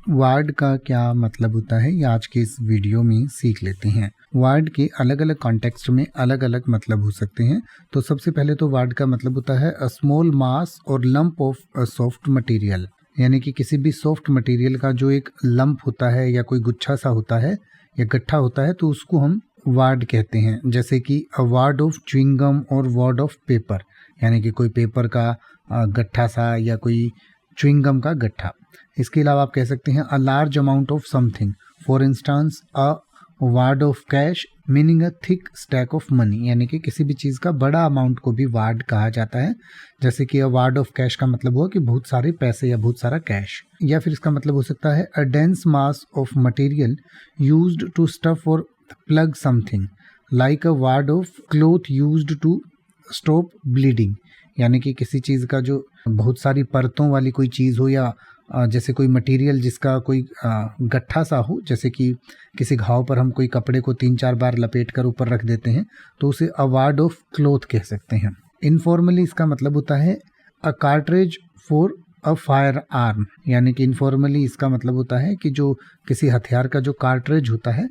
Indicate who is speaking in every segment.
Speaker 1: Ward का क्या मतलब होता है ये आज के इस वीडियो में सीख लेते हैं। वार्ड के अलग अलग कॉन्टेक्स्ट में अलग अलग मतलब हो सकते हैं। तो सबसे पहले तो वार्ड का मतलब होता है अ स्मॉल मास और lump of a soft material, यानी कि किसी भी सॉफ्ट मटेरियल का जो एक लंप होता है या कोई गुच्छा सा होता है या गट्ठा होता है तो उसको हम वार्ड कहते हैं। जैसे कि अ वार्ड ऑफ च्युइंगम और वार्ड ऑफ पेपर, यानी कि कोई पेपर का गट्ठा सा या कोई च्युइंगम का गट्ठा। इसके अलावा आप कह सकते हैं a large amount of something, for instance a wad of cash meaning a thick stack of money, यानी कि किसी भी चीज़ का बड़ा अमाउंट को भी वार्ड कहा जाता है। जैसे कि अ वार्ड ऑफ कैश का मतलब हुआ कि बहुत सारे पैसे या बहुत सारा कैश। या फिर इसका मतलब हो सकता है a dense mass of material used to stuff और plug something, like a wad of cloth used to stop bleeding, यानी कि किसी चीज़ का जो बहुत सारी परतों वाली कोई चीज़ हो या जैसे कोई मटेरियल जिसका कोई गट्ठा सा हो, जैसे कि किसी घाव पर हम कोई कपड़े को 3-4 बार लपेट कर ऊपर रख देते हैं तो उसे अ वार्ड ऑफ क्लॉथ कह सकते हैं। इनफॉर्मली इसका मतलब होता है a cartridge for a firearm, यानी कि इनफॉर्मली इसका मतलब होता है कि जो किसी हथियार का जो कार्ट्रिज होता है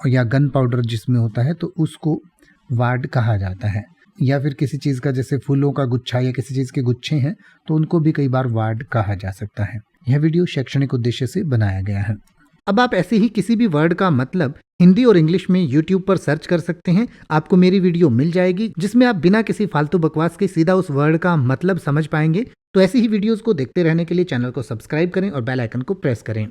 Speaker 1: या गन पाउडर जिसमें होता है तो उसको वार्ड कहा जाता है। या फिर किसी चीज़ का जैसे फूलों का गुच्छा या किसी चीज़ के गुच्छे हैं तो उनको भी कई बार वार्ड कहा जा सकता है। यह वीडियो शैक्षणिक उद्देश्य से बनाया गया है।
Speaker 2: अब आप ऐसे ही किसी भी वर्ड का मतलब हिंदी और इंग्लिश में YouTube पर सर्च कर सकते हैं। आपको मेरी वीडियो मिल जाएगी जिसमें आप बिना किसी फालतू बकवास के सीधा उस वर्ड का मतलब समझ पाएंगे। तो ऐसी ही वीडियोस को देखते रहने के लिए चैनल को सब्सक्राइब करें और बेल आइकन को प्रेस करें।